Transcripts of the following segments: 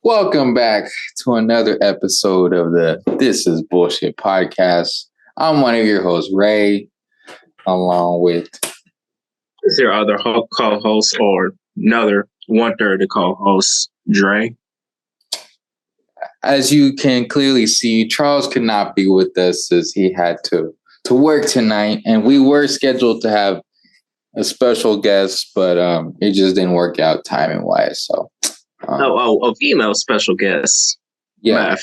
Welcome back to another episode of the This Is Bullshit podcast. I'm one of your hosts, Rae, along with Is your other co-host or another one-third of co-host, Dra. As you can clearly see, Charles could not be with us as he had to work tonight, and we were scheduled to have a special guest, but it just didn't work out timing wise. So, a female special guest. Yeah,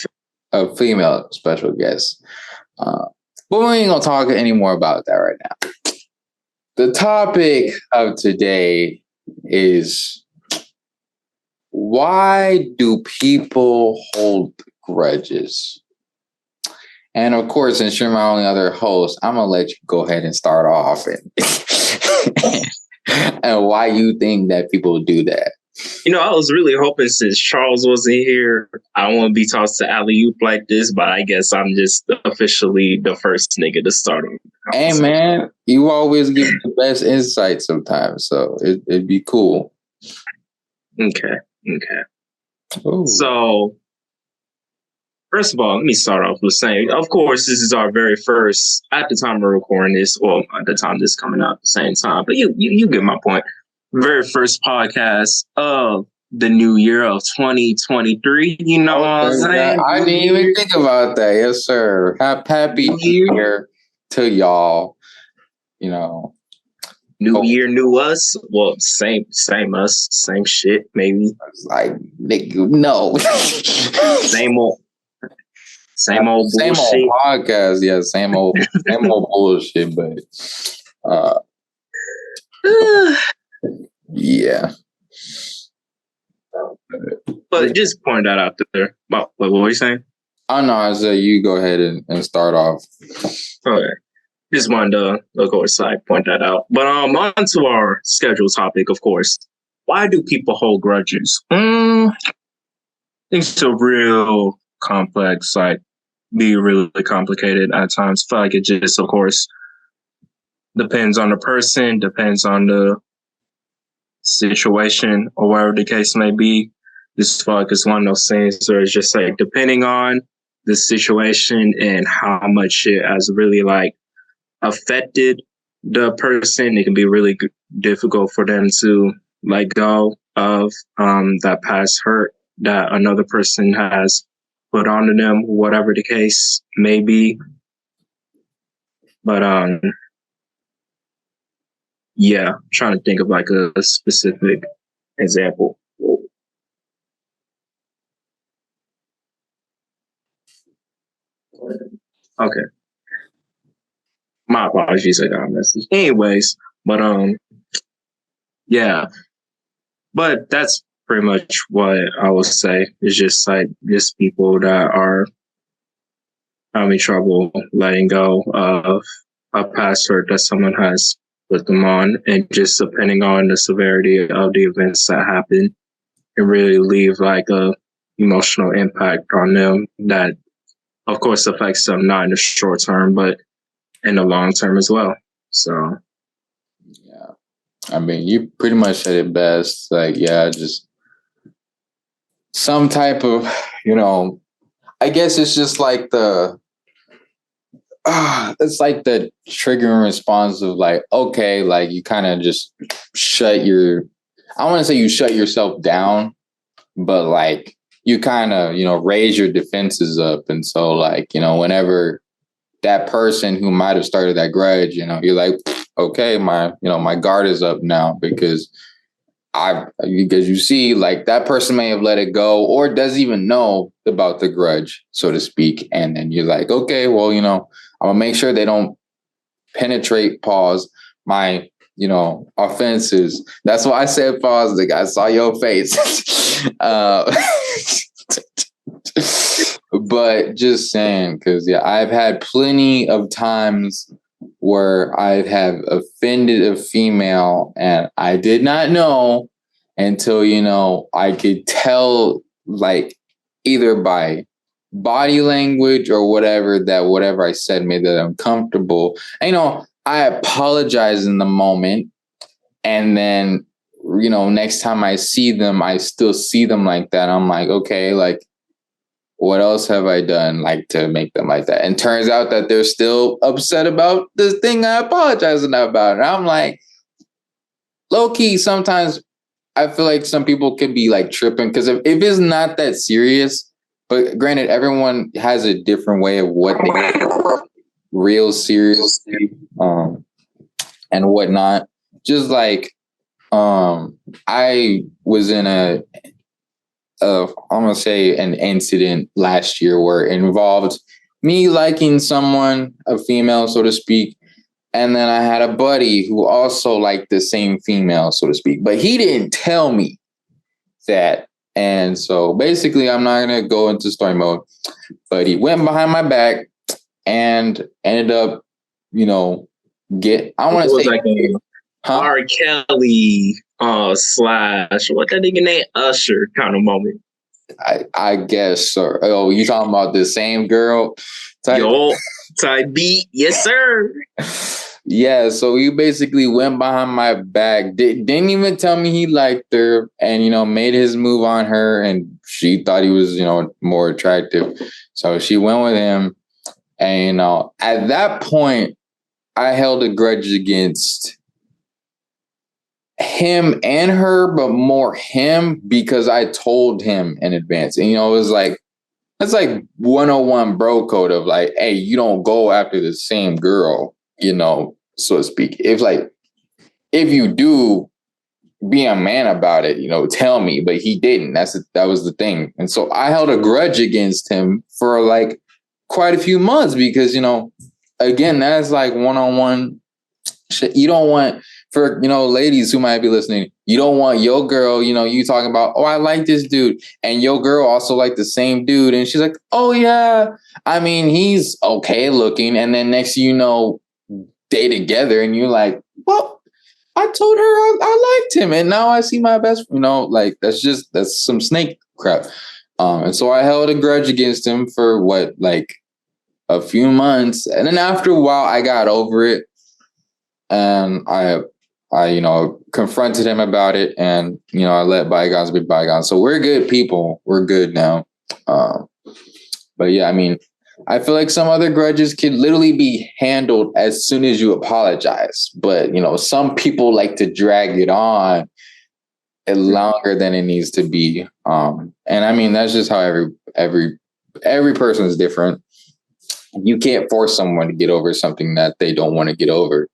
a female special guest. But we ain't gonna talk anymore about that right now. The topic of today is, why do people hold grudges? And of course, since you're my only other host, I'm gonna let you go ahead and start off and and why you think that people do that. You know, I was really hoping since Charles wasn't here, I don't want to be tossed to alley-oop like this, but I guess I'm just officially the first nigga to start on. Hey man, you always give the best insight sometimes, so it'd be cool. Okay. Ooh. So, first of all, let me start off with saying, of course, this is our very first, at the time we're recording this, or at the time this is coming out at the same time, but you get my point. Very first podcast of the new year of 2023. You know what I'm saying? I didn't even think about that. Yes, sir. Happy New Year to y'all. You know, new year, new us. Well, same us, same shit. Maybe like no, same old bullshit. Podcast. Yeah, same old bullshit. But yeah. But just point that out there. What were you saying? Oh no, I said you go ahead and start off. Okay. Just wanted to, of course, point that out. But on to our scheduled topic, of course. Why do people hold grudges? It's a real complex, be really complicated at times. I feel like it just, of course, depends on the person, depends on the situation, or whatever the case may be. This feel like it's one of those things where it's just depending on the situation and how much it has really affected the person, it can be really difficult for them to let go of that past hurt that another person has put onto them, whatever the case may be. But yeah, I'm trying to think of a specific example. Okay. My apologies, I got a message. Anyways, but yeah. But that's pretty much what I would say. It's just just people that are having trouble letting go of a past hurt that someone has put them on, and just depending on the severity of the events that happen, it really leave a emotional impact on them that, of course, affects them not in the short term, but in the long term as well. So, yeah, I mean, you pretty much said it best. Just some type of, I guess it's just it's the triggering response of okay, you kind of just I want to say you shut yourself down, but you kind of, raise your defenses up. And so whenever that person who might have started that grudge, you're okay, my guard is up now because you see, that person may have let it go or doesn't even know about the grudge, so to speak. And then you're okay, well, I'm gonna make sure they don't penetrate, my, offenses. That's why I said pause. I saw your face. But just saying, because I've had plenty of times where I have offended a female and I did not know until, I could tell either by body language or whatever I said made that uncomfortable. And, I apologize in the moment and then next time I see them, I still see them like that. I'm like, okay, like, what else have I done like to make them like that? And turns out that they're still upset about this thing I apologized about. And I'm like, low key, sometimes I feel like some people could be like tripping because if it's not that serious, but granted, everyone has a different way of what they real serious and whatnot. Just like I was in I'm gonna say an incident last year where it involved me liking someone, a female, so to speak. And then I had a buddy who also liked the same female, so to speak, but he didn't tell me that. And so basically, I'm not going to go into story mode, but he went behind my back and ended up, I want to say, like R. Kelly slash what that nigga named Usher kind of moment. I guess so. Oh, you talking about the same girl? Type beat, yes sir. Yeah, so he basically went behind my back, didn't even tell me he liked her, and made his move on her, and she thought he was more attractive, so she went with him. And at that point, I held a grudge against him and her, but more him because I told him in advance, and it was like, that's like 101 bro code of like, hey, you don't go after the same girl, so to speak. If you do, be a man about it, tell me. But he didn't. That was the thing. And so I held a grudge against him for like quite a few months because, again, that's like one-on-one shit. You don't want, for, ladies who might be listening, you don't want your girl, you talking about, oh, I like this dude. And your girl also like the same dude. And she's like, oh, yeah, I mean, he's okay looking. And then next, day together. And you're like, well, I told her I liked him. And now I see my best, like, that's some snake crap. And so I held a grudge against him for like a few months. And then after a while, I got over it. And I confronted him about it, and I let bygones be bygones. So we're good people. We're good now. But yeah, I mean, I feel like some other grudges can literally be handled as soon as you apologize. But some people like to drag it on longer than it needs to be. And I mean, that's just how every person is different. You can't force someone to get over something that they don't want to get over.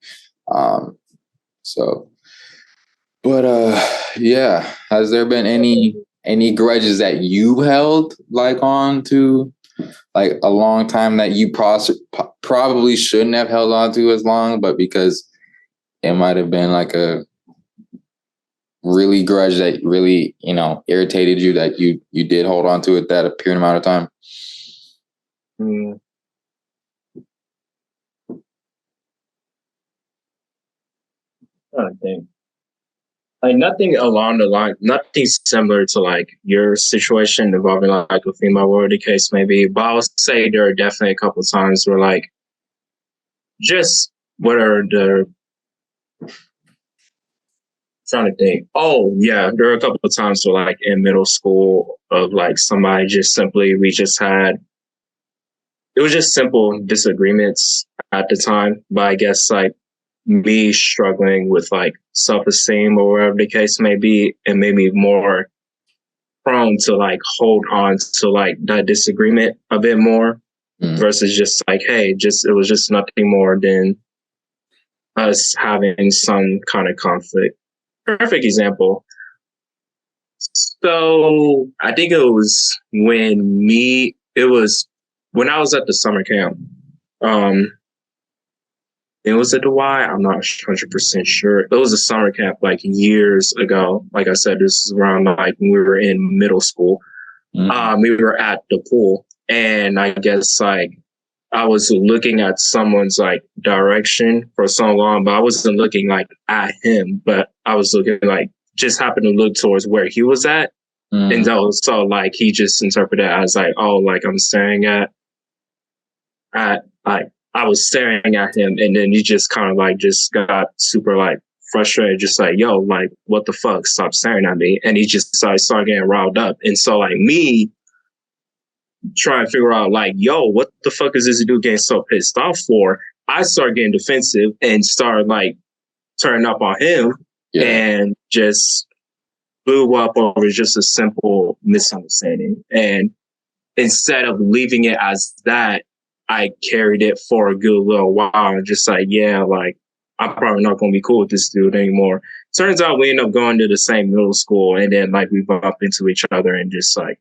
Yeah. Has there been any grudges that you held like on to like a long time that you probably shouldn't have held on to as long, but because it might have been like a really grudge that really, irritated you that you did hold on to it that period amount of time? I think like nothing along the line, nothing similar to like your situation involving like a female, whatever the case may be. But I would say there are definitely a couple of times where like just what are the trying to think. Oh yeah, there are a couple of times where like in middle school of like somebody just simply we just had it was just simple disagreements at the time. But I guess like me struggling with like self-esteem or whatever the case may be, and made me more prone to like hold on to like that disagreement a bit more versus just like, hey, it was just nothing more than us having some kind of conflict. Perfect example. So I think it was when I was at the summer camp. It was at the Y. I'm not 100% sure. It was a summer camp like years ago. Like I said, this is around like when we were in middle school. We were at the pool, and I guess like I was looking at someone's like direction for so long, but I wasn't looking like at him, but I was looking like just happened to look towards where he was at. And so like he just interpreted it as like, oh, like I'm staring at like I was staring at him, and then he just kind of like just got super like frustrated, just like, yo, like, what the fuck? Stop staring at me. And he just started getting riled up. And so, like, me trying to figure out, like, yo, what the fuck is this dude getting so pissed off for? I started getting defensive and started, like, turning up on him and just blew up over just a simple misunderstanding. And instead of leaving it as that, I carried it for a good little while and just like, yeah, like, I'm probably not going to be cool with this dude anymore. Turns out we end up going to the same middle school, and then like we bumped into each other and just like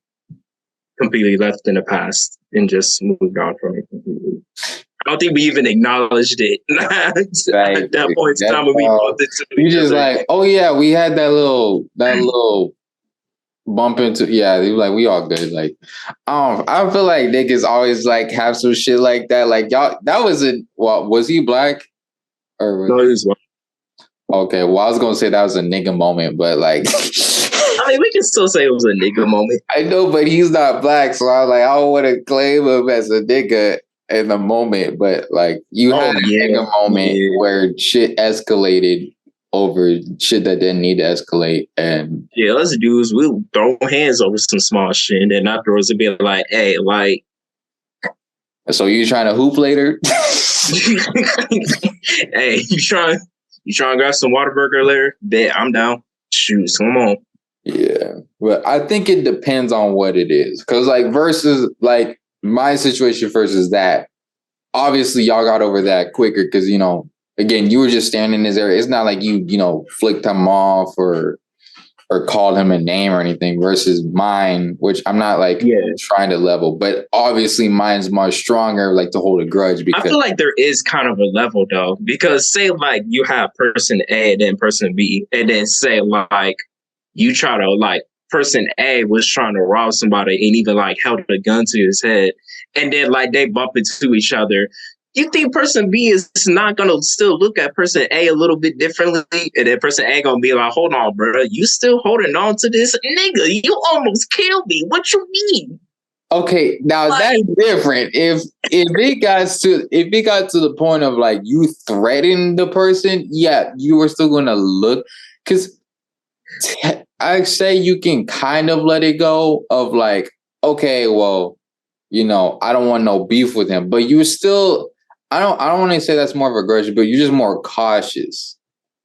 completely left in the past and just moved on from it completely. I don't think we even acknowledged it at that point in time when we bumped into each other. You just like, oh yeah, we had that little bump into, yeah, they were like, we all good. Like, I feel like niggas always like have some shit like that. Like y'all, that was was he black? Or no, he was white. Okay, well, I was gonna say that was a nigga moment, but like, I mean, we can still say it was a nigga moment. I know, but he's not black, so I was like, I don't want to claim him as a nigga in the moment. But like, you had a nigga moment where shit escalated over shit that didn't need to escalate, and yeah, us dudes, we'll throw hands over some small shit, and then afterwards it'd be like, hey, like, so you trying to hoop later? Hey, you trying to grab some Whataburger later? Bet, I'm down. Shoot, come on. Yeah, but I think it depends on what it is, because like versus like my situation versus that, obviously y'all got over that quicker because again, you were just standing in his area. It's not like you flicked him off or called him a name or anything, versus mine, which I'm not like trying to level, but obviously mine's much stronger, like to hold a grudge. Because I feel like there is kind of a level though, because say like you have person A and then person B, and then say like you try to like person A was trying to rob somebody and even like held a gun to his head, and then like they bump into each other. You think person B is not going to still look at person A a little bit differently? And then person A going to be like, hold on, bro. You still holding on to this? Nigga, you almost killed me. What you mean? Okay, now that's different. If it got to the point of like you threatened the person, yeah, you were still going to look. Because I say you can kind of let it go of like, okay, well, I don't want no beef with him, but you still... I don't want to say that's more of a grudge, but you're just more cautious.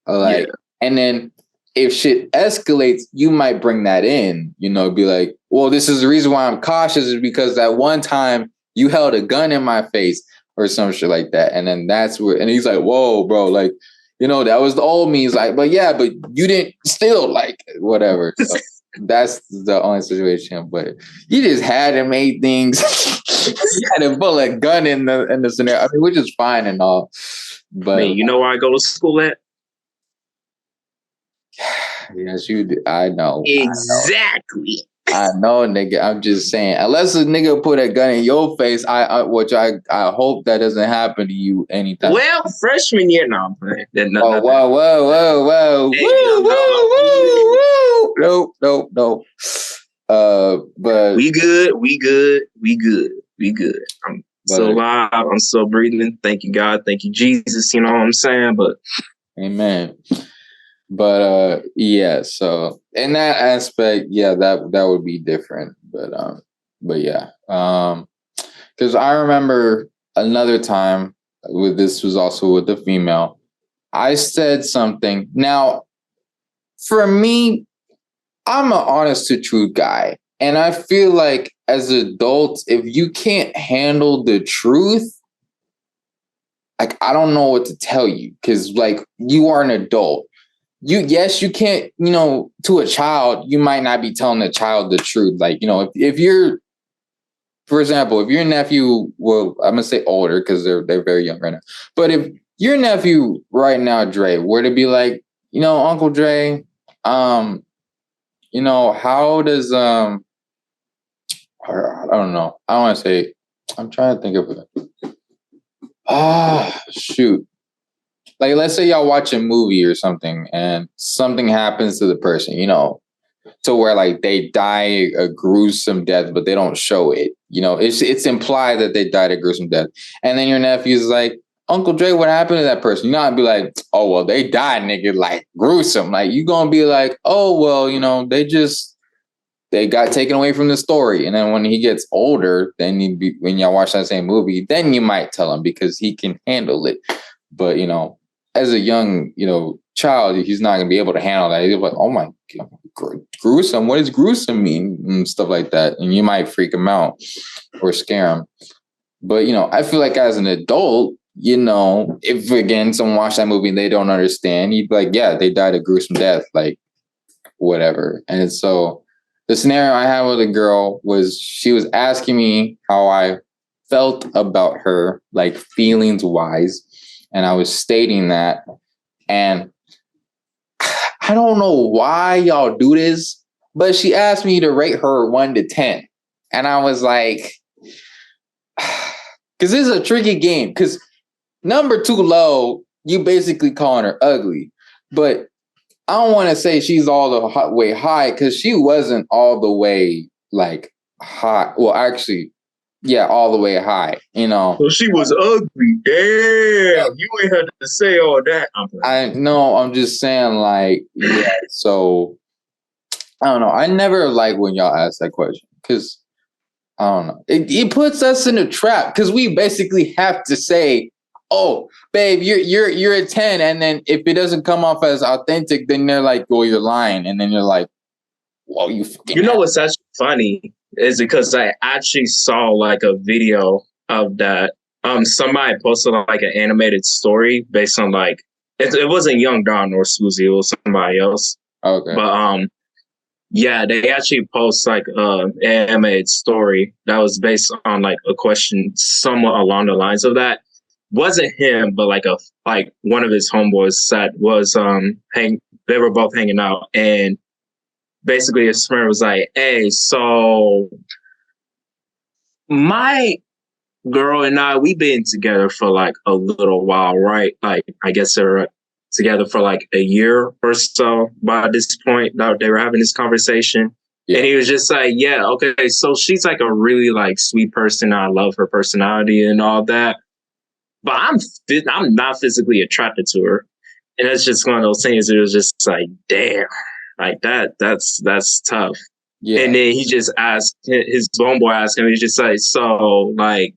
Like, and then if shit escalates, you might bring that in, be like, well, this is the reason why I'm cautious is because that one time you held a gun in my face or some shit like that. And then that's where, and he's like, whoa, bro, like, that was the old me. He's like, but you didn't still like whatever. So that's the only situation, but you just had to make things. You had to pull a gun in the scenario. I mean, which is fine and all, but man, you know where I go to school at? Yes, you do. I know. Exactly. I know, nigga. I'm just saying, unless a nigga put a gun in your face, which I hope that doesn't happen to you anytime. Well, freshman year, no, I'm playing. Whoa. Hey, no. But we good. I'm still alive. I'm still breathing. Thank you, God. Thank you, Jesus. You know what I'm saying? But amen. But yeah. So in that aspect, yeah, that would be different. But yeah. Because I remember another time this was also with a female. I said something. Now, for me, I'm an honest to truth guy. And I feel like as adults, if you can't handle the truth, like, I don't know what to tell you, because like you are an adult. You can't, to a child, you might not be telling the child the truth. Like, if you're, for example, if your nephew, well, I'm going to say older because they're very young right now. But if your nephew right now, Dre, were to be like, Uncle Dre, how does, I don't know. I don't want to say, I'm trying to think of it. Shoot. Like, let's say y'all watch a movie or something and something happens to the person, to where like they die a gruesome death, but they don't show it. It's implied that they died a gruesome death. And then your nephew's like, Uncle Dre, what happened to that person? You're not gonna be like, oh well, they died, nigga, like gruesome. Like you gonna be like, oh well, they got taken away from the story. And then when he gets older, then when y'all watch that same movie, then you might tell him because he can handle it. But as a young, child, he's not gonna be able to handle that. He's like, oh my God, gruesome. What does gruesome mean? And stuff like that. And you might freak him out or scare him. But I feel like as an adult, if again someone watched that movie and they don't understand, you'd be like, yeah, they died a gruesome death, like whatever. And so the scenario I had with a girl was she was asking me how I felt about her, like feelings wise. And I was stating that. And I don't know why y'all do this, but she asked me to rate her 1 to 10. And I was like, because this is a tricky game. Because number 2 low, you basically calling her ugly. But I don't want to say she's all the way high because she wasn't all the way like high. Well, actually, yeah, all the way high. Well, she was ugly. Damn, you ain't had to say all that. I know. I'm just saying, like, yeah. So I don't know. I never like when y'all ask that question because I don't know. It puts us in a trap because we basically have to say, oh, babe, you're a 10, and then if it doesn't come off as authentic, then they're like, well, you're lying, and then you're like, well, you know what's actually funny is because I actually saw like a video of that. Somebody posted like an animated story based on like it wasn't Young Don or Susie, it was somebody else. Okay, but yeah, they actually post like an animated story that was based on like a question somewhat along the lines of that. Wasn't him, but like one of his homeboys said was they were both hanging out, and basically his friend was like, hey, so my girl and I, we've been together for like a little while, right? Like I guess they were together for like a year or so by this point that they were having this conversation. Yeah. And he was just like, yeah, okay, so she's like a really like sweet person. I love her personality and all that. But I'm not physically attracted to her. And that's just one of those things. It was just like, damn, like that's tough. Yeah. And then he just asked, his homeboy asked him, he's just like, so like,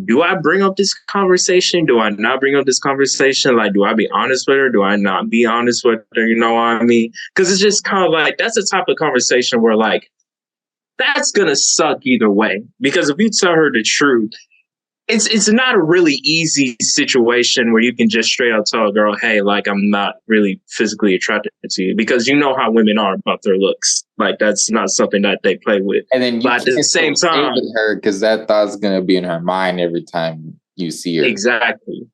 do I bring up this conversation? Do I not bring up this conversation? Like, do I be honest with her? Do I not be honest with her? You know what I mean? Because it's just kind of like, that's the type of conversation where like, that's going to suck either way. Because if you tell her the truth, it's not a really easy situation where you can just straight out tell a girl, hey, like, I'm not really physically attracted to you, because you know how women are about their looks. Like, that's not something that they play with. And then you at the same time with her, because that thought's going to be in her mind every time you see her. Exactly.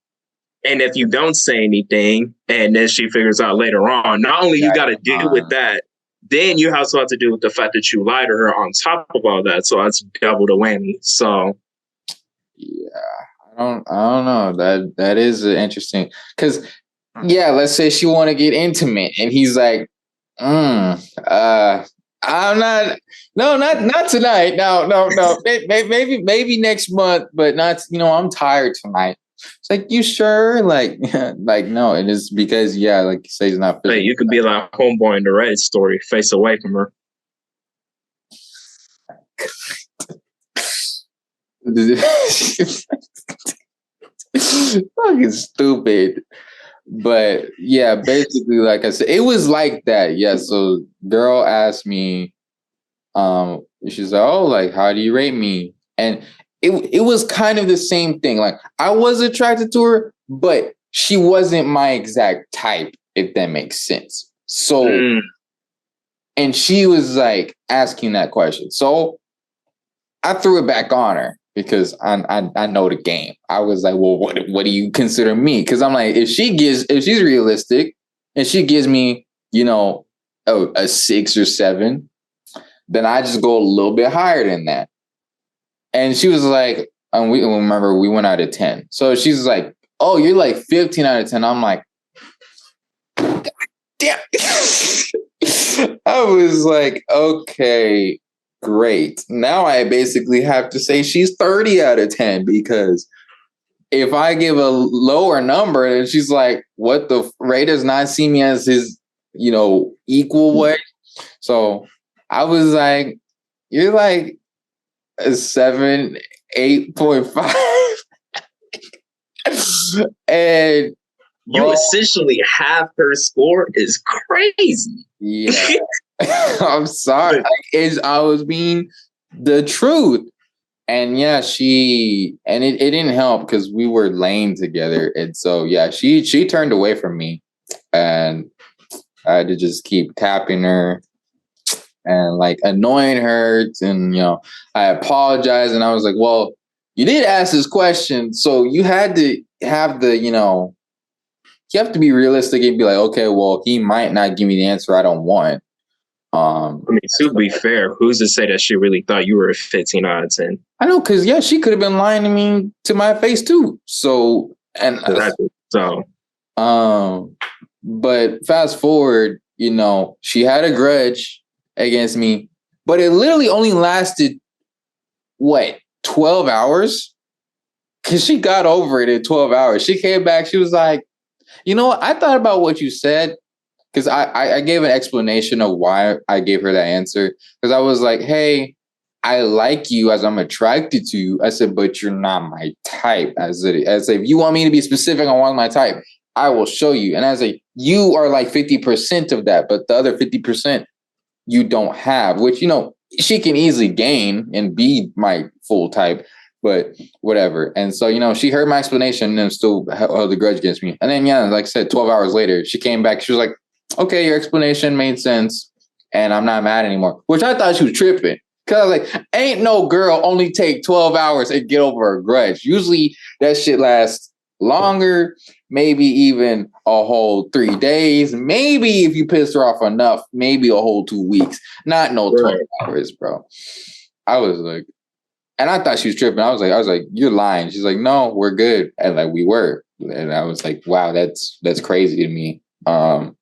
And if you don't say anything and then she figures out later on, not only you got to deal with that, then you also have to deal with the fact that you lied to her on top of all that. So that's double the whammy. So yeah, I don't know. That is interesting, because yeah, let's say she want to get intimate and he's like, I'm not, no, not tonight. No. maybe next month, but not, I'm tired tonight. It's like, you sure? Like, like, no, it is because, yeah, like you say, it's not. Hey, you could be like homeboy in the Red story, face away from her. Fucking stupid. But yeah, basically, like I said, it was like that. Yeah. So girl asked me, she's like, oh, like, how do you rate me? And it was kind of the same thing. Like, I was attracted to her, but she wasn't my exact type, if that makes sense. So and she was like asking that question. So I threw it back on her, because I know the game. I was like, well, what do you consider me? Because I'm like, if she's realistic and she gives me, a 6 or 7, then I just go a little bit higher than that. And she was like, and we remember we went out of 10. So she's like, oh, you're like 15 out of 10. I'm like, God damn. I was like, okay, great. Now I basically have to say she's 30 out of 10, because if I give a lower number, and she's like, what the Rae does not see me as his, equal way. So I was like, you're like a 7, 8.5. And you essentially half her score is crazy. Yeah. I'm sorry. I was being the truth. And yeah, it didn't help because we were laying together. And so yeah, she turned away from me, and I had to just keep tapping her and like annoying her. And I apologized, and I was like, well, you did ask this question, so you had to have you have to be realistic and be like, okay, well, he might not give me the answer I don't want. I mean, to be fair, who's to say that she really thought you were a 15 out of 10? I know, because yeah, she could have been lying to me to my face too. So but fast forward, she had a grudge against me, but it literally only lasted 12 hours? Because she got over it in 12 hours. She came back, she was like, you know what? I thought about what you said, because I gave an explanation of why I gave her that answer. Because I was like, hey, I like you as I'm attracted to you. I said, but you're not my type. As if you want me to be specific on one my type, I will show you. And I was like, you are like 50% of that, but the other 50% you don't have, which, she can easily gain and be my full type, but whatever. And so, she heard my explanation and still held the grudge against me. And then, yeah, like I said, 12 hours later, she came back. She was like, okay, your explanation made sense, and I'm not mad anymore, which I thought she was tripping. Because I was like, ain't no girl only take 12 hours and get over a grudge. Usually that shit lasts longer, maybe even a whole 3 days. Maybe if you pissed her off enough, maybe a whole 2 weeks. Not no 12 hours, bro. I was like, and I thought she was tripping. I was like, you're lying. She's like, no, we're good. And like, we were. And I was like, wow, that's crazy to me. But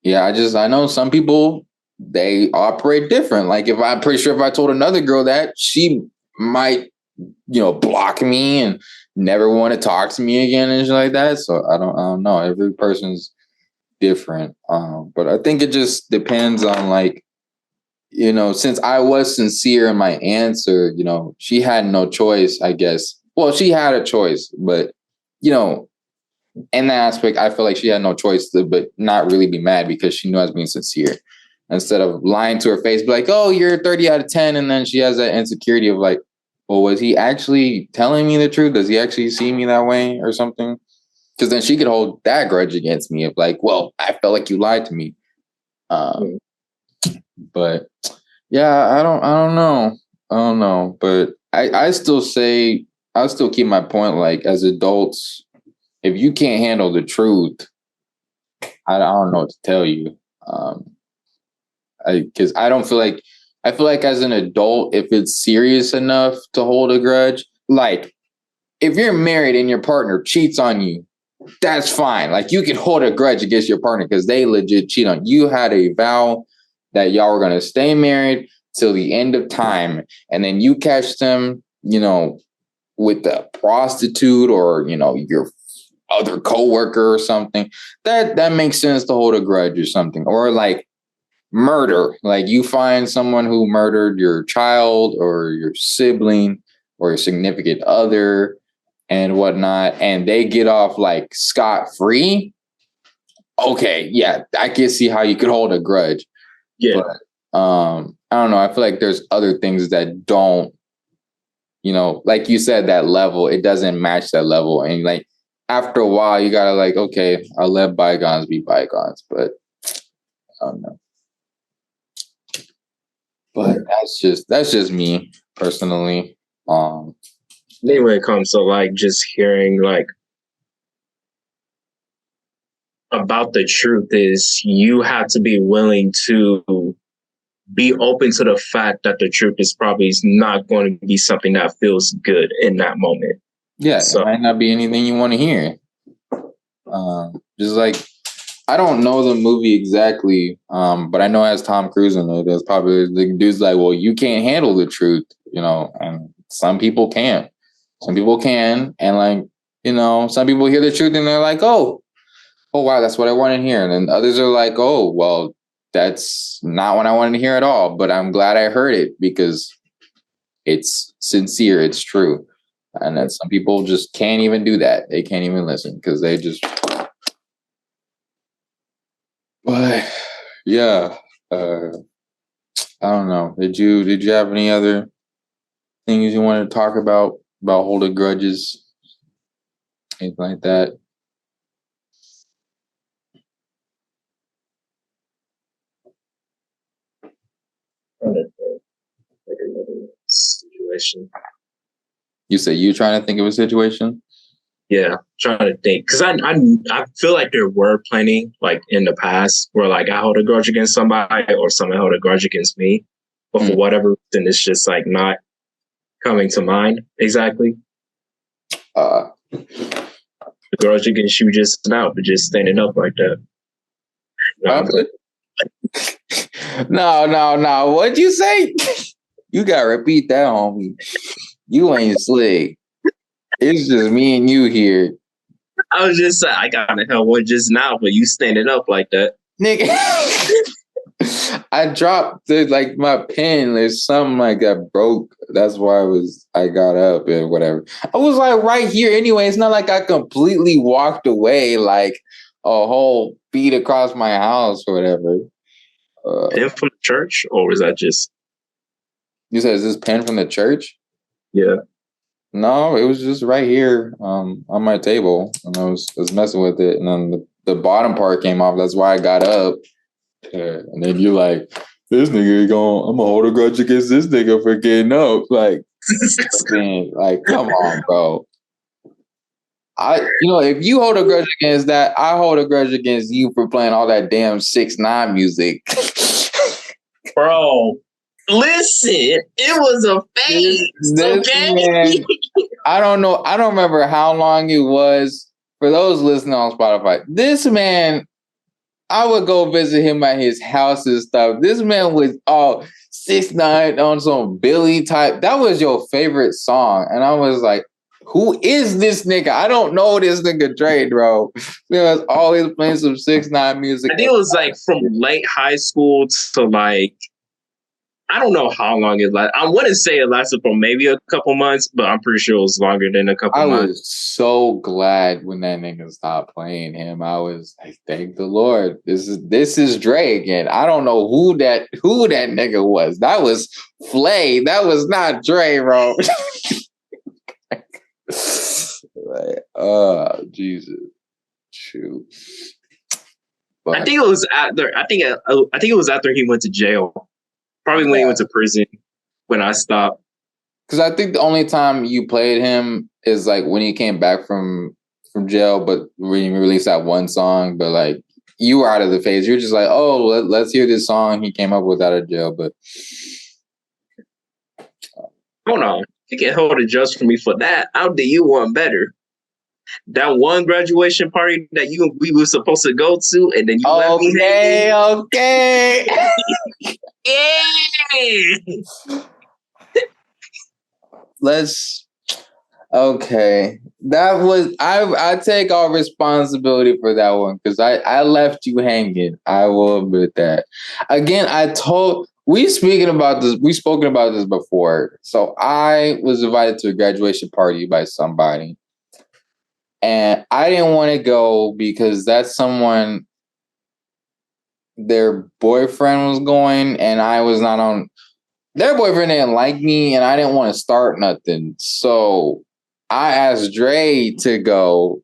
yeah, I know some people, they operate different. Like I'm pretty sure if I told another girl that, she might, block me and never want to talk to me again and shit like that. So I don't know. Every person's different. But I think it just depends on like, since I was sincere in my answer, she had no choice, I guess. Well, she had a choice, but in that aspect, I feel like she had no choice but not really be mad, because she knew I was being sincere. Instead of lying to her face, be like, oh, you're 30 out of 10. And then she has that insecurity of like, well, was he actually telling me the truth? Does he actually see me that way or something? Because then she could hold that grudge against me of like, well, I felt like you lied to me. But yeah, I don't know. But I still say, I'll still keep my point. Like, as adults, if you can't handle the truth, I don't know what to tell you. Because I feel like as an adult, if it's serious enough to hold a grudge, like if you're married and your partner cheats on you, that's fine. Like you can hold a grudge against your partner because they legit cheat on you. You had a vow that y'all were going to stay married till the end of time. And then you catch them, with a prostitute or, your other coworker or something. That makes sense to hold a grudge or something. Or like murder, like you find someone who murdered your child or your sibling or your significant other and whatnot, and they get off like scot-free. Okay, yeah, I can see how you could hold a grudge. Yeah. But I don't know. I feel like there's other things that don't, like you said, that level, it doesn't match that level. And like after a while, you gotta like, okay, I'll let bygones be bygones. But I don't know. But that's just me personally. Then when it comes to like just hearing like about the truth, is you have to be willing to be open to the fact that the truth is probably not going to be something that feels good in that moment. Yeah, so, it might not be anything you want to hear. Just like, I don't know the movie exactly, but I know it has Tom Cruise in it. There's probably the dude's like, well, you can't handle the truth, and some people can't. Some people can, and like, you know, some people hear the truth and they're like, oh wow, that's what I want to hear. And then others are like, oh, well, that's not what I wanted to hear at all. But I'm glad I heard it because it's sincere, it's true. And that some people just can't even do that. They can't even listen because they just. But yeah, I don't know. Did you have any other things you want to talk about holding grudges, anything like that? Situation. You said you trying to think of a situation? Yeah, trying to think because I feel like there were plenty like in the past where like I hold a grudge against somebody or someone held a grudge against me, but for whatever reason it's just like not coming to mind exactly. The grudge against you just now, but just standing up like that. No. What'd you say? You gotta repeat that, homie. You ain't slick. It's just me and you here. I was just saying, I got to hell one just now, but you standing up like that. Nigga. I dropped my pen. There's something like that broke. That's why I got up and whatever. I was like right here anyway. It's not like I completely walked away like a whole feet across my house or whatever. Pen from the church, or was that just? You said, is this pen from the church? Yeah. No, it was just right here on my table, and I was messing with it, and then the bottom part came off. That's why I got up. And then you're like, this nigga I'm gonna hold a grudge against this nigga for getting up. Like, like, come on, bro. If you hold a grudge against that, I hold a grudge against you for playing all that damn 6ix9ine music. Bro, listen, it was a phase. Okay. Man, I don't know. I don't remember how long it was. For those listening on Spotify, this man, I would go visit him at his house and stuff. This man was all 6ix9ine on some Billy type. That was your favorite song. And I was like, who is this nigga? I don't know this nigga Dre, bro. He was always playing some 6ix9ine music. I think it was like from late high school to like, I don't know how long it lasted. I wouldn't say it lasted for maybe a couple months, but I'm pretty sure it was longer than a couple months. I was so glad when that nigga stopped playing him. I was like, thank the Lord. This is Dre again. I don't know who that nigga was. That was Flay. That was not Dre, bro. Like, Jesus. Shoot. But I think it was after. I think it was after he went to jail. Probably when he went to prison. When I stopped. Because I think the only time you played him is like when he came back from jail, but when he released that one song. But like you were out of the phase. You're just like, oh, let's hear this song he came up with out of jail. But hold on, you can hold a judge for me for that. I'll do you one better. That one graduation party that we were supposed to go to, and then you left me hanging. Okay. Okay. That was I take all responsibility for that one because I left you hanging. I will admit that. Again, we've spoken about this before. So I was invited to a graduation party by somebody. And I didn't want to go because that's someone, their boyfriend was going and I was not on. Their boyfriend didn't like me and I didn't want to start nothing. So I asked Dre to go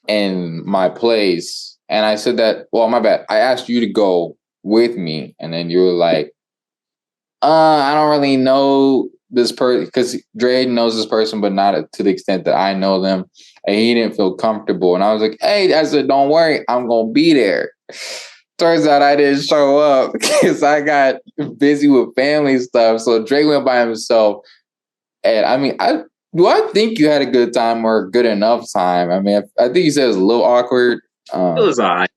in my place. And I said that, well, my bad. I asked you to go with me. And then you were like, I don't really know this person because Dre knows this person, but not to the extent that I know them. And he didn't feel comfortable. And I was like, hey, I said, don't worry, I'm going to be there. Turns out I didn't show up because I got busy with family stuff. So Dre went by himself. And I mean, I think you had a good time or a good enough time? I mean, I think you said it was a little awkward. It was all right.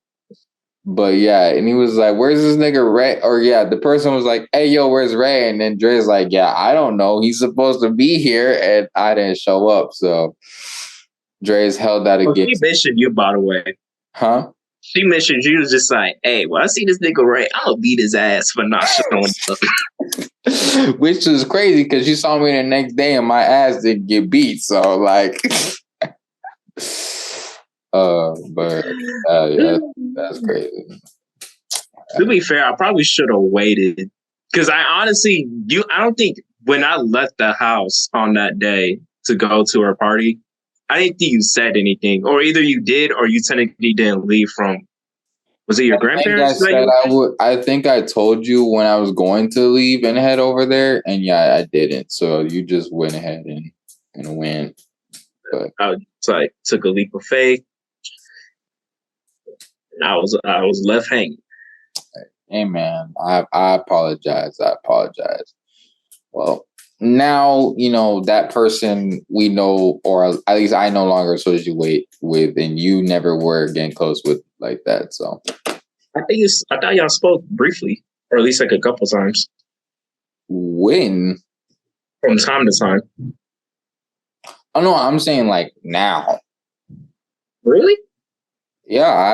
But yeah, and he was like, "Where's this nigga Rae?" Or yeah, the person was like, "Hey, yo, where's Rae?" And then Dre's like, "Yeah, I don't know. He's supposed to be here, and I didn't show up." So Dre's held that Well, she against, mentioned you, by the way. huh? She mentioned you was just like, hey, when I see this nigga Rae, I'm gonna beat his ass for not showing up. Which is crazy because you saw me the next day and my ass didn't get beat. So like, but yeah, that's crazy. To be fair, I probably should have waited because I honestly, I don't think when I left the house on that day to go to her party, I didn't think you said anything, or either you did or you technically didn't leave from. Was it your I think I grandparents? said I would. I think I told you when I was going to leave and head over there, and yeah, I didn't. So you just went ahead and went. But I like took a leap of faith. And I was left hanging. hey, man, I apologize. I apologize. Well, now you know that person we know, or at least I no longer associate with, and you never were getting close with like that. So I thought y'all spoke briefly, or at least like a couple times, when? from time to time. Oh no, I'm saying like now. Really? Yeah, I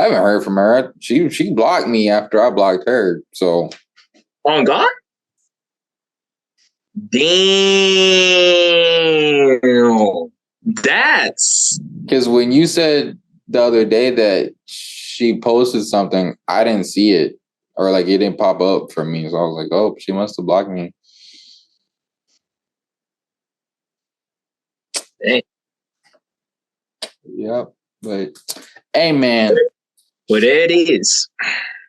haven't heard from her. She blocked me after I blocked her. So On God? Damn. That's because when you said the other day that she posted something, I didn't see it or like it didn't pop up for me. So I was like, oh, she must have blocked me. dang. Yep. But hey, man. Well, there it is.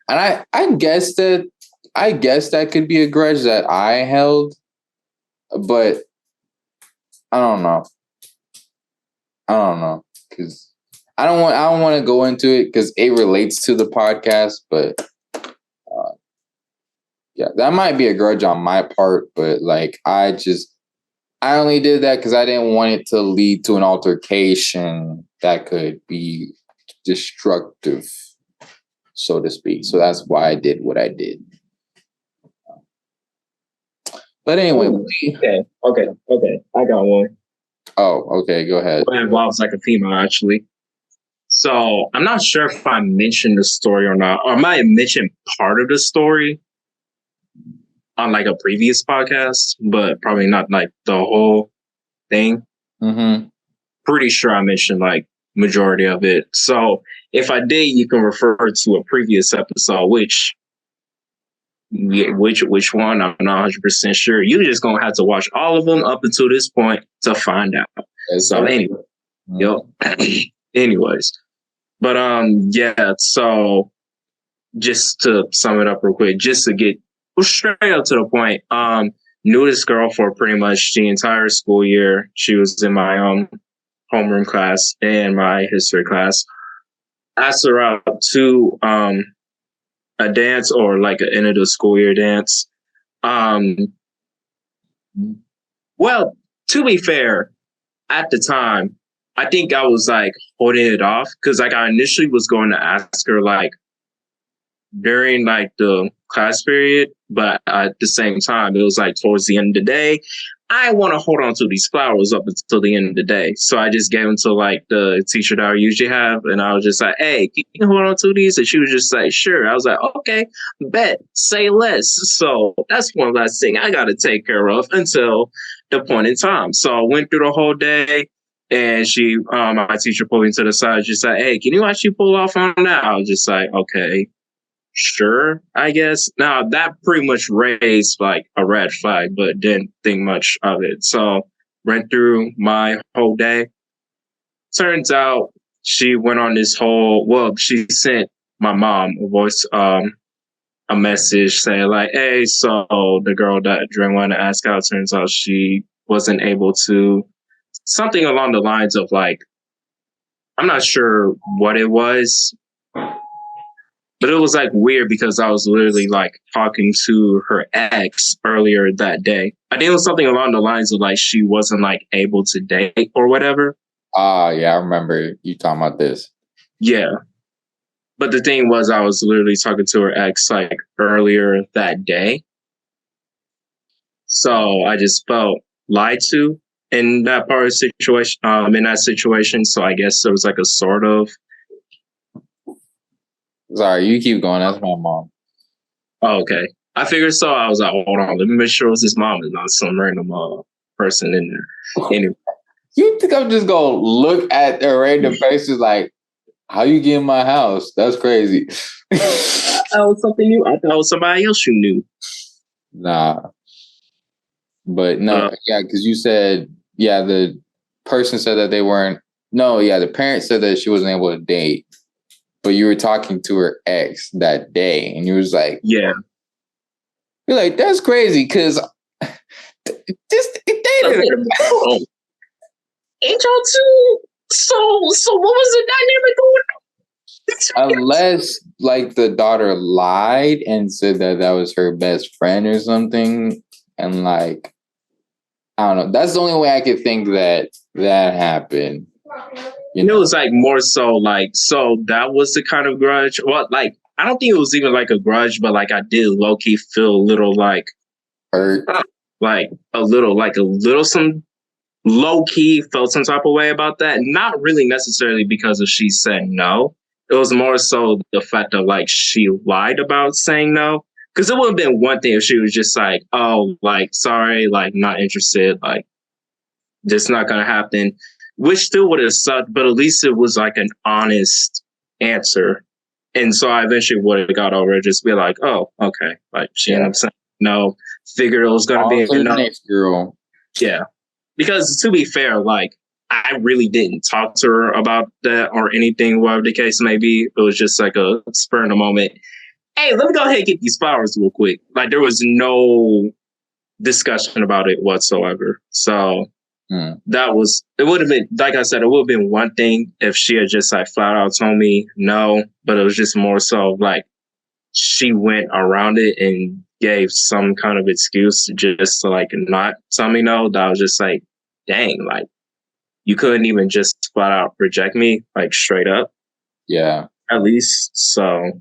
And I guess that could be a grudge that I held, but I don't know. I don't know because I don't want to go into it because it relates to the podcast, but yeah, that might be a grudge on my part, but like I only did that because I didn't want it to lead to an altercation that could be destructive, so to speak. So that's why I did what I did. But anyway, Okay. I got one. oh, okay, go ahead. It involves like a female actually. So I'm not sure if I mentioned the story or not, or I might have mentioned part of the story on like a previous podcast, but probably not like the whole thing. Mm-hmm. Pretty sure I mentioned like majority of it. So if I did, you can refer to a previous episode, which one I'm not 100% sure. You're just gonna have to watch all of them up until this point to find out. Yes, So sir. anyway, Mm-hmm. anyways, but yeah. So just to sum it up real quick, just to get straight up to the point, knew this girl for pretty much the entire school year. She was in my homeroom class and my history class. Asked her out to a dance or like an end of the school year dance. Well, to be fair, at the time, I think I was like holding it off because like I initially was going to ask her like during like the class period, but at the same time, it was like towards the end of the day. I want to hold on to these flowers up until the end of the day. So I just gave them to like the teacher that I usually have. And I was just like, hey, can you hold on to these? And she was just like, sure. I was like, okay, bet, say less. So that's one last thing I got to take care of until the point in time. So I went through the whole day. And she, my teacher pulled me to the side, just like, hey, can you actually pull off on that? I was just like, okay, sure, I guess. Now that pretty much raised like a red flag, but didn't think much of it. So went through my whole day. Turns out she went on this she sent my mom a message saying like, hey, so the girl that Dre wanted to ask out, turns out she wasn't able to, something along the lines of like, I'm not sure what it was, but it was like weird because I was literally like talking to her ex earlier that day. I think it was something along the lines of like she wasn't like able to date or whatever. Ah, yeah, I remember you talking about this. Yeah. But the thing was, I was literally talking to her ex like earlier that day. So I just felt lied to in that part of the situation, in that situation. So I guess it was like a sort of. Sorry, you keep going. That's my mom. Oh, okay. I figured so. I was like, hold on, let me make sure it was his mom and not some random person in there. Anyway. You think I'm just gonna look at the random faces like, how you get in my house? That's crazy. That was something new. I thought it was somebody else you knew. Nah. But no, yeah, because you said, yeah, the person said that they weren't. No, yeah, the parent said that she wasn't able to date, but you were talking to her ex that day, and you was like, yeah, you're like, that's crazy, because just dated her. Ain't y'all too? So what was the dynamic going on? Unless like the daughter lied and said that that was her best friend or something, and like, I don't know. That's the only way I could think that happened. You know, it was like more so like, so that was the kind of grudge. Well, like, I don't think it was even like a grudge, but like I did low key feel a little like hurt, like a little some low key felt some type of way about that. Not really necessarily because of she said no. It was more so the fact of like she lied about saying no. Because it would have been one thing if she was just like, oh, like, sorry, like, not interested, like, just not going to happen, which still would have sucked, but at least it was like an honest answer. And so I eventually would have got over it, just be like, oh, okay. Like, she ended up saying no, figured it was going to be enough. Next girl. Yeah. Because to be fair, like, I really didn't talk to her about that or anything, whatever the case may be. It was just like a spur in the moment. Hey, let me go ahead and get these flowers real quick. Like, there was no discussion about it whatsoever. So that was, it would have been, like I said, it would have been one thing if she had just like flat out told me no, but it was just more so like she went around it and gave some kind of excuse just to like not tell me no. That was just like, dang, like you couldn't even just flat out reject me, like straight up. Yeah. At least. So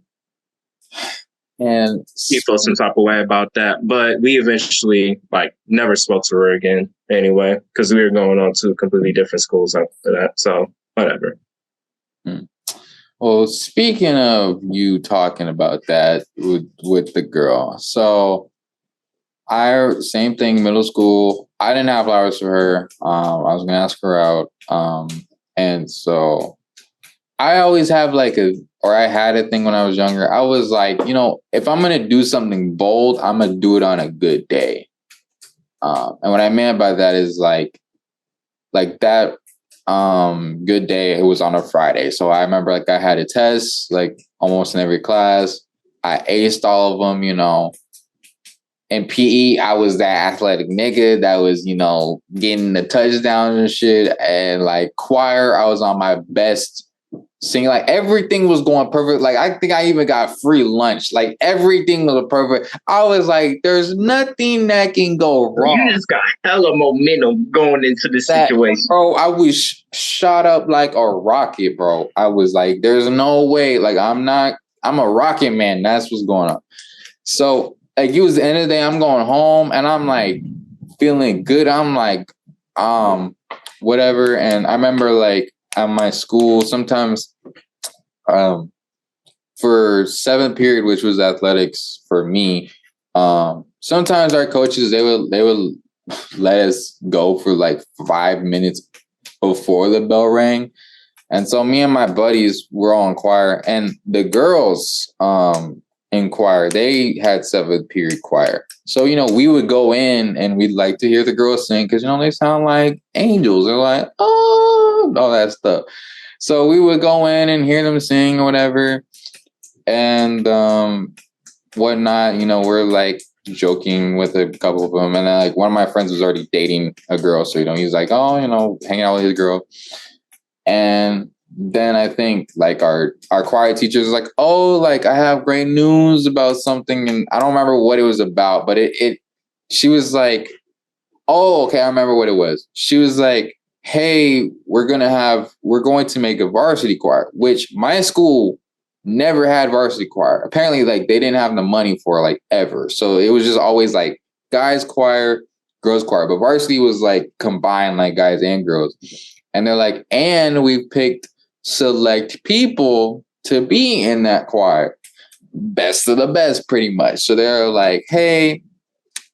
and he felt some type of way about that. But we eventually like never spoke to her again anyway, because we were going on to completely different schools after that. So whatever. Well, speaking of you talking about that with the girl, so same thing, middle school. I didn't have flowers for her. I was gonna ask her out. And so I always have I had a thing when I was younger. I was like, if I'm gonna do something bold, I'm gonna do it on a good day. And what I meant by that is like that good day, it was on a Friday. So I remember I had a test almost in every class. I aced all of them, In PE, I was that athletic nigga that was, getting the touchdowns and shit. And choir, I was on my best singing. Everything was going perfect. I think I even got free lunch. Everything was perfect. I was like, there's nothing that can go wrong. You just got hella momentum going into this situation. Bro, I was shot up like a rocket, bro. I was like, there's no way. I'm a rocket man. That's what's going on. So it was the end of the day, I'm going home and I'm feeling good. I'm whatever. And I remember at my school, sometimes for seventh period, which was athletics for me, sometimes our coaches, they would let us go for 5 minutes before the bell rang. And so me and my buddies were all in choir, and the girls in choir, they had seventh period choir. So, we would go in and we'd like to hear the girls sing because, they sound like angels. They're like, oh, all that stuff. So we would go in and hear them sing or whatever and whatnot. We're joking with a couple of them. And then one of my friends was already dating a girl. So, he's like, oh, hanging out with his girl. And then I think our choir teacher was like, oh, I have great news about something. And I don't remember what it was about, but she was like, oh, okay, I remember what it was. She was like, hey, we're going to make a varsity choir, which my school never had varsity choir. Apparently, like they didn't have the money for like ever. So it was just always like guys choir, girls choir. But varsity was like combined like guys and girls. And they're like, and we picked select people to be in that choir. Best of the best, pretty much. So they're like, hey,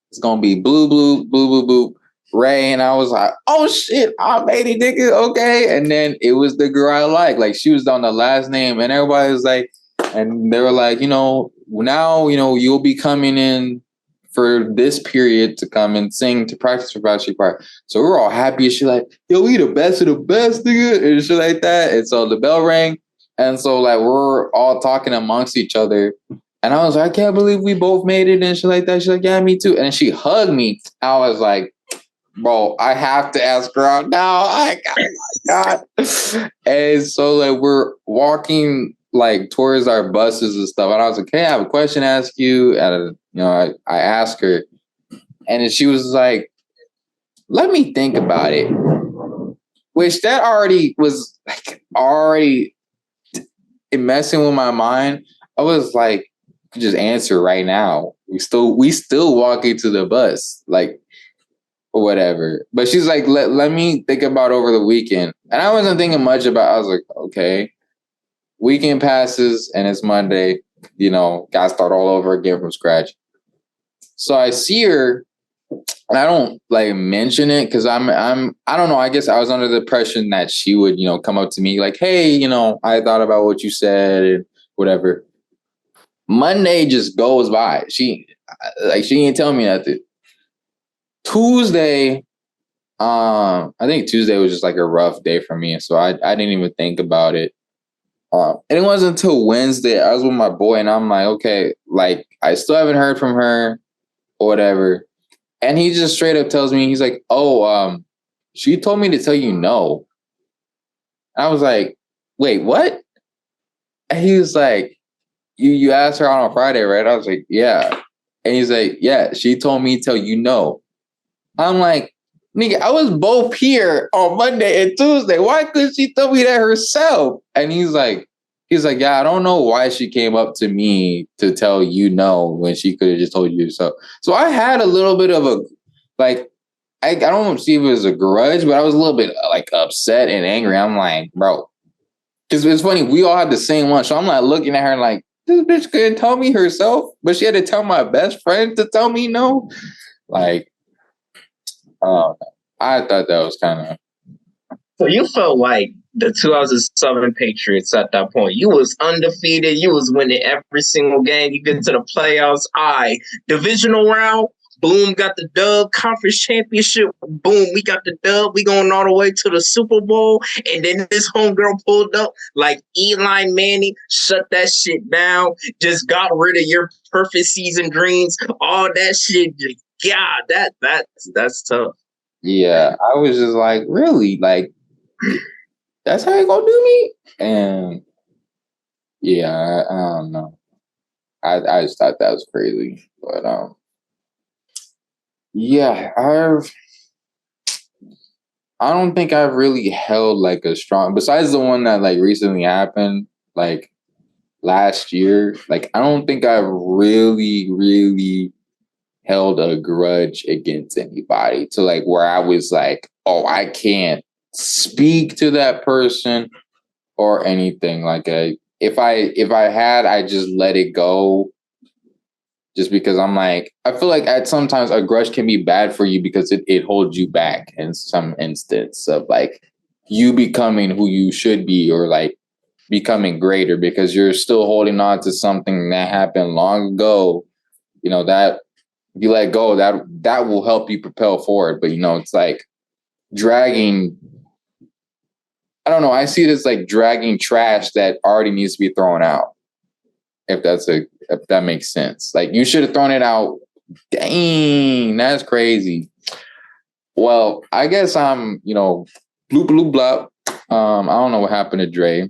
it's gonna be blue, Rae. And I was like, oh shit, I made it, nigga. Okay. And then it was the girl I like. Like she was on the last name, and everybody was like, and they were like, now, you'll be coming in for this period to come and sing to practice for varsity choir. So we're all happy and shit, like, yo, we the best of the best, nigga, and shit like that. And so the bell rang. And so like we're all talking amongst each other. And I was like, I can't believe we both made it and shit like that. She's like, yeah, me too. And she hugged me. I was like, bro, I have to ask her out now. Oh my God. And so like we're walking like towards our buses and stuff. And I was like, hey, I have a question to ask you. And I asked her. And then she was like, let me think about it. Which that already was like messing with my mind. I was like, just answer right now. We still walking to the bus, like, or whatever. But she's like, let me think about over the weekend. And I wasn't thinking much about, I was like, okay. Weekend passes and it's Monday, gotta start all over again from scratch. So I see her and I don't like mention it because I don't know, I guess I was under the impression that she would, come up to me like, hey, I thought about what you said and whatever. Monday just goes by. She didn't tell me nothing. Tuesday, I think Tuesday was just like a rough day for me, so I didn't even think about it. And it wasn't until Wednesday I was with my boy, and I'm like, okay, like I still haven't heard from her or whatever. And he just straight up tells me, he's like, oh, she told me to tell you no. I was like, wait, what? And he was like, you asked her out on Friday, right? I was like, yeah. And he's like, yeah, she told me to tell you no. I'm like, nigga, I was both here on Monday and Tuesday. Why couldn't she tell me that herself? And he's like, yeah, I don't know why she came up to me to tell you no when she could have just told you so. So I had a little bit of a, like, I don't see if it was a grudge, but I was a little bit like upset and angry. I'm like, bro, because it's funny, we all had the same one. So I'm like looking at her like, this bitch couldn't tell me herself, but she had to tell my best friend to tell me no. Like, I thought that was kind of. So you felt like the 2007 Patriots at that point. You was undefeated. You was winning every single game. You get to the playoffs. Divisional round. Boom, got the dub. Conference championship. Boom, we got the dub. We going all the way to the Super Bowl. And then this homegirl pulled up like Eli Manning, shut that shit down. Just got rid of your perfect season dreams. All that shit. God, that's tough. Yeah, I was just like, really? Like, that's how you gonna do me? And yeah, I don't know. I just thought that was crazy. But yeah, I don't think I've really held like a strong, besides the one that like recently happened, like last year, like I don't think I've really held a grudge against anybody to like where I was like, oh, I can't speak to that person or anything. Like if I had, I just let it go. Just because I'm like, I feel like at sometimes a grudge can be bad for you because it holds you back in some instance of like you becoming who you should be or like becoming greater because you're still holding on to something that happened long ago. That if you let go, that will help you propel forward. But it's like dragging. I don't know. I see this like dragging trash that already needs to be thrown out. If that makes sense. Like you should have thrown it out. Dang, that's crazy. Well, I guess I'm, bloop bloop blop. I don't know what happened to Dre.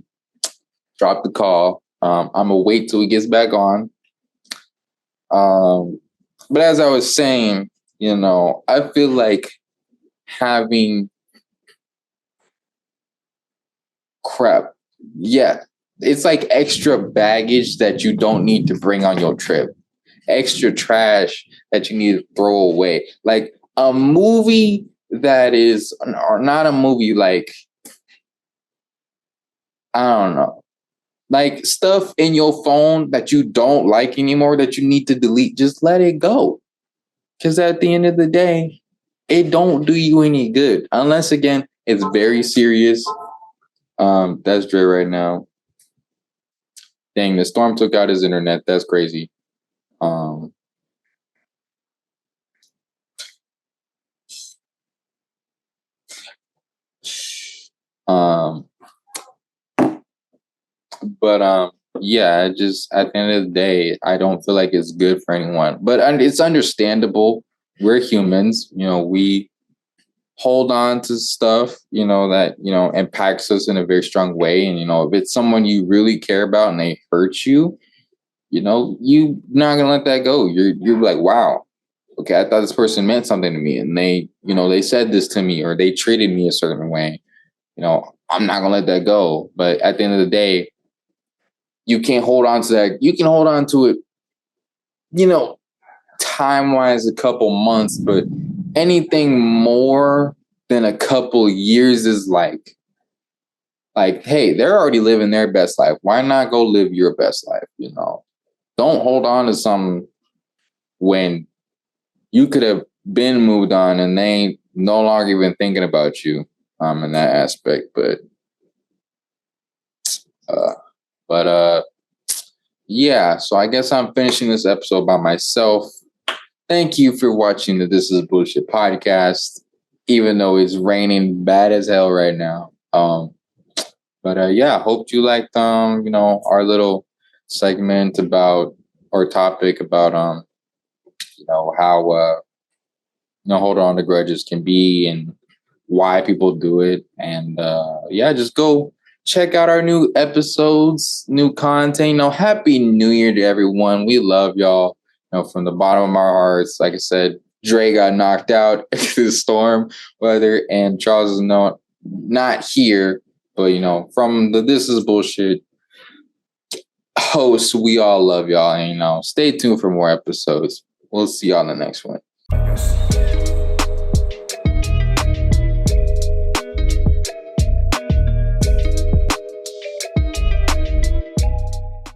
Dropped the call. I'm gonna wait till he gets back on. But as I was saying, I feel like having crap. Yeah, it's like extra baggage that you don't need to bring on your trip, extra trash that you need to throw away. Like a movie that is, or not a movie, like, I don't know, like stuff in your phone that you don't like anymore that you need to delete. Just let it go. Because at the end of the day, it don't do you any good. Unless, again, it's very serious. That's Dre right now. Dang, the storm took out his internet. That's crazy. Um, um, but yeah, just at the end of the day, I don't feel like it's good for anyone. But it's understandable. We're humans, we hold on to stuff, that, impacts us in a very strong way. And, if it's someone you really care about and they hurt you, you're not gonna let that go. You're like, wow, okay, I thought this person meant something to me, and they said this to me, or they treated me a certain way. I'm not gonna let that go. But at the end of the day, you can't hold on to that. You can hold on to it, time wise, a couple months, but anything more than a couple years is like, hey, they're already living their best life. Why not go live your best life? Don't hold on to something when you could have been moved on and they ain't no longer even thinking about you in that aspect. But yeah, so I guess I'm finishing this episode by myself. Thank you for watching the This Is Bullshit podcast, even though it's raining bad as hell right now. But yeah, hope you liked our little segment about, or topic about how holding on to grudges can be and why people do it. And yeah, just go check out our new episodes, new content. Happy New Year to everyone. We love y'all. From the bottom of our hearts. Like I said, Dre got knocked out to the storm weather, and Charles is not here. But from the This Is Bullshit hosts, we all love y'all. And stay tuned for more episodes. We'll see y'all in the next one.